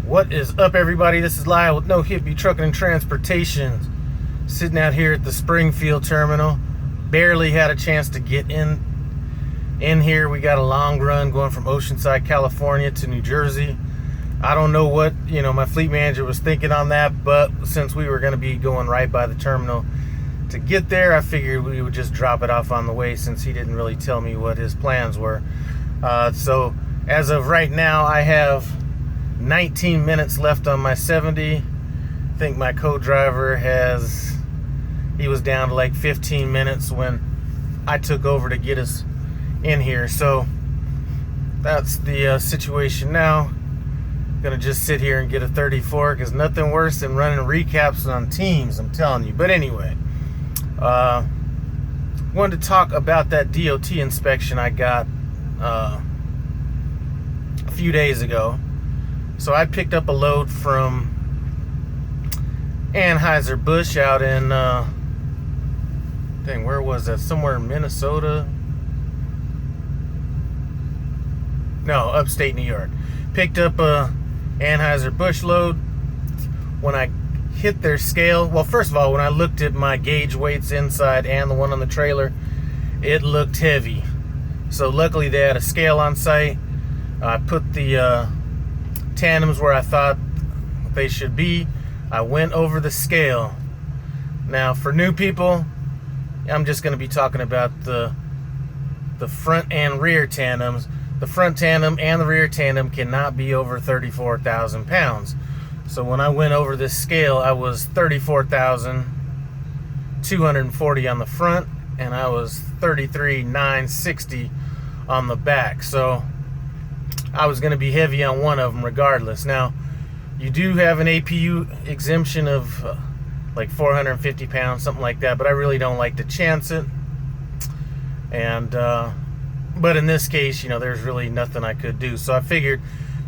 What is up, everybody? This is Lyle with No Hippie Trucking and Transportation. Sitting out here at the Springfield terminal. Barely had a chance to get in here. We got a long run going from Oceanside, California to New Jersey. I don't know what, my fleet manager was thinking on that, but since we were going to be going right by the terminal to get there, I figured we would just drop it off on the way since he didn't really tell me what his plans were. So as of right now, I have 19 minutes left on my 70. I think my co-driver he was down to like 15 minutes when I took over to get us in here. So that's the situation now. Gonna just sit here and get a 34 because nothing worse than running recaps on Teams, I'm telling you. But anyway, wanted to talk about that D.O.T. inspection I got a few days ago. So I picked up a load from Anheuser-Busch out in, where was that? Somewhere in Minnesota? No, upstate New York. Picked up a Anheuser-Busch load. When I hit their scale, well, first of all, when I looked at my gauge weights inside and the one on the trailer, it looked heavy. So luckily they had a scale on site. I put the tandems where I thought they should be. I went over the scale. Now for new people, I'm just going to be talking about the front and rear tandems. The front tandem and the rear tandem cannot be over 34,000 pounds. So when I went over this scale, I was 34,240 on the front and I was 33,960 on the back. So I was going to be heavy on one of them regardless. Now, you do have an APU exemption of like 450 pounds, something like that, but I really don't like to chance it. And, but in this case, there's really nothing I could do. So I figured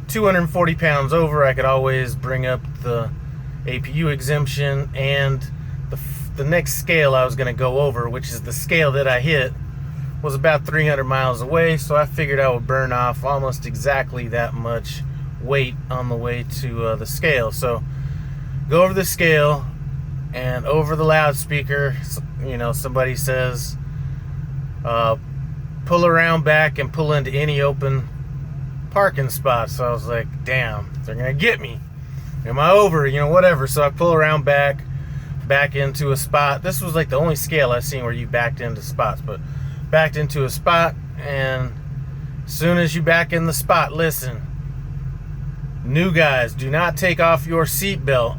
240 pounds over, I could always bring up the APU exemption, and the next scale I was going to go over, which is the scale that I hit, was about 300 miles away, so I figured I would burn off almost exactly that much weight on the way to the scale. So go over the scale, and over the loudspeaker, somebody says, pull around back and pull into any open parking spot. So I was like, damn, they're gonna get me. Am I over? Whatever. So I pull around back into a spot. This was like the only scale I've seen where you backed into spots, but backed into a spot, and as soon as you back in the spot, listen, new guys, do not take off your seatbelt.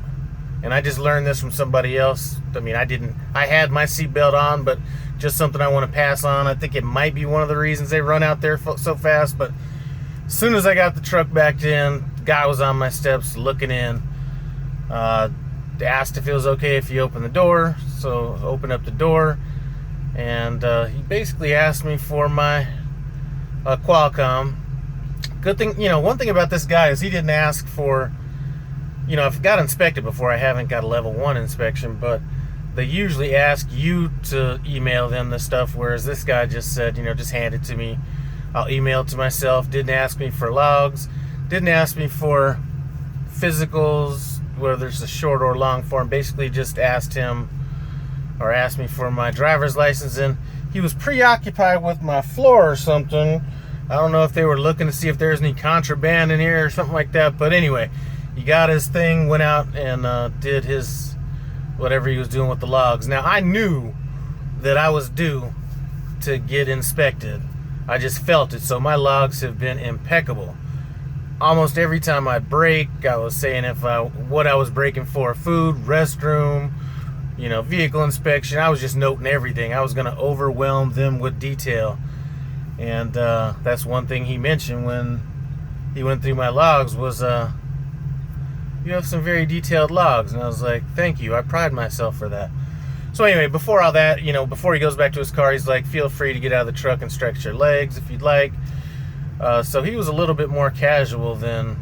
And I just learned this from somebody else. I had my seatbelt on, but just something I want to pass on. I think it might be one of the reasons they run out there so fast. But as soon as I got the truck backed in, the guy was on my steps looking in. Asked if it was okay if you open the door. So I opened up the door. And he basically asked me for my Qualcomm. Good thing, one thing about this guy is he didn't ask for, I've got inspected before. I haven't got a level 1 inspection, but they usually ask you to email them the stuff, whereas this guy just said, just hand it to me. I'll email it to myself. Didn't ask me for logs. Didn't ask me for physicals, whether it's a short or long form. Basically just asked me for my driver's license, and he was preoccupied with my floor or something. I don't know if they were looking to see if there's any contraband in here or something like that, but anyway, he got his thing, went out and did his whatever he was doing with the logs. Now, I knew that I was due to get inspected. I just felt it, so my logs have been impeccable. Almost every time I brake, I was saying what I was braking for: food, restroom, vehicle inspection. I was just noting everything. I was going to overwhelm them with detail. And that's one thing he mentioned when he went through my logs was, you have some very detailed logs. And I was like, thank you. I pride myself for that. So anyway, before all that, before he goes back to his car, he's like, feel free to get out of the truck and stretch your legs if you'd like. So he was a little bit more casual than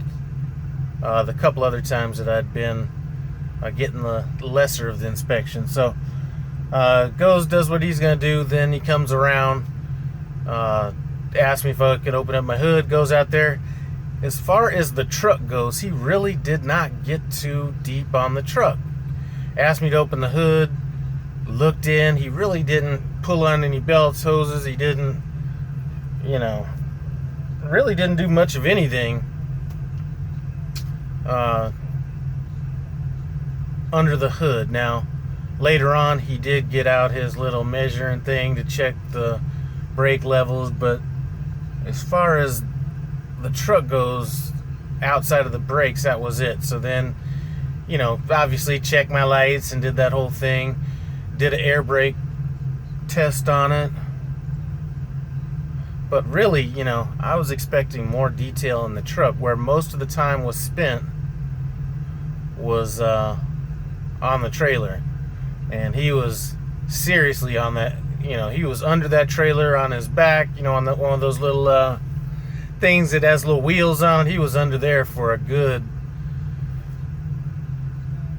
the couple other times that I'd been getting the lesser of the inspection. So does what he's going to do. Then he comes around, asks me if I could open up my hood, goes out there. as far as the truck goes, he really did not get too deep on the truck. Asked me to open the hood, looked in. He really didn't pull on any belts, hoses. He didn't, really didn't do much of anything under the hood. Now, later on, he did get out his little measuring thing to check the brake levels, but as far as the truck goes, outside of the brakes, that was it. So then, obviously checked my lights and did that whole thing. Did an air brake test on it. But really, I was expecting more detail in the truck. Where most of the time was spent was on the trailer. And he was seriously on that, he was under that trailer on his back, on one of those little things that has little wheels on it. He was under there for a good,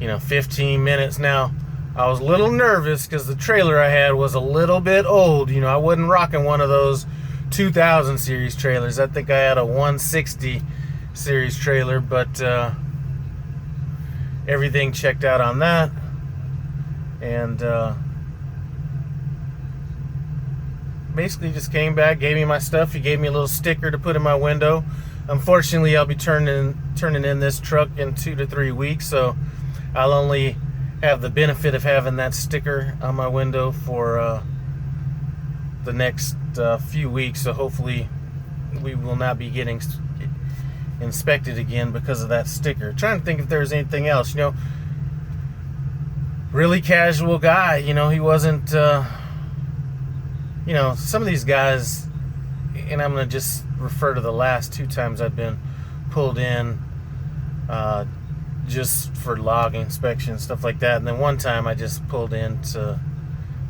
15 minutes. Now, I was a little nervous because the trailer I had was a little bit old. I wasn't rocking one of those 2000 series trailers. I think I had a 160 series trailer, but everything checked out on that. And basically just came back, gave me my stuff. He gave me a little sticker to put in my window. Unfortunately, I'll be turning in this truck in 2 to 3 weeks, so I'll only have the benefit of having that sticker on my window for the next few weeks. So hopefully we will not be getting inspected again because of that sticker. Trying to think if there's anything else. Really casual guy. He wasn't some of these guys, and I'm going to just refer to the last 2 times I've been pulled in just for log inspection, stuff like that. And then one time I just pulled in to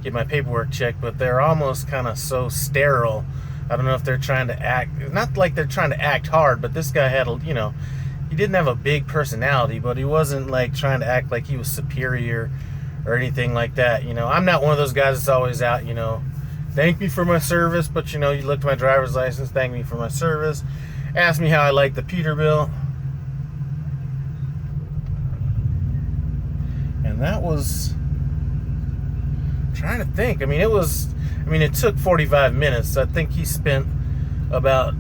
get my paperwork checked, but they're almost kind of so sterile. I don't know if they're trying to act, not like they're trying to act hard, but this guy had he didn't have a big personality, but he wasn't like trying to act like he was superior or anything like that. I'm not one of those guys that's always out, thank me for my service, but you looked at my driver's license, thank me for my service, asked me how I liked the Peterbilt. And that was, trying to think. It took 45 minutes. I think he spent about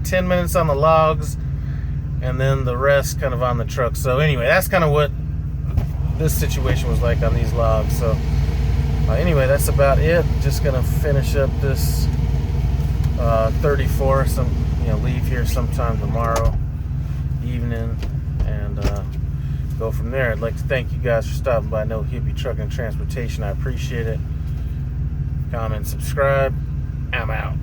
10 minutes on the logs, and then the rest kind of on the truck. So anyway, that's kind of what this situation was like on these logs. So anyway, that's about it. Just gonna finish up this 34. Leave here sometime tomorrow evening and go from there. I'd like to thank you guys for stopping by No Hippie Trucking and Transportation. I appreciate it. Comment, subscribe. I'm out.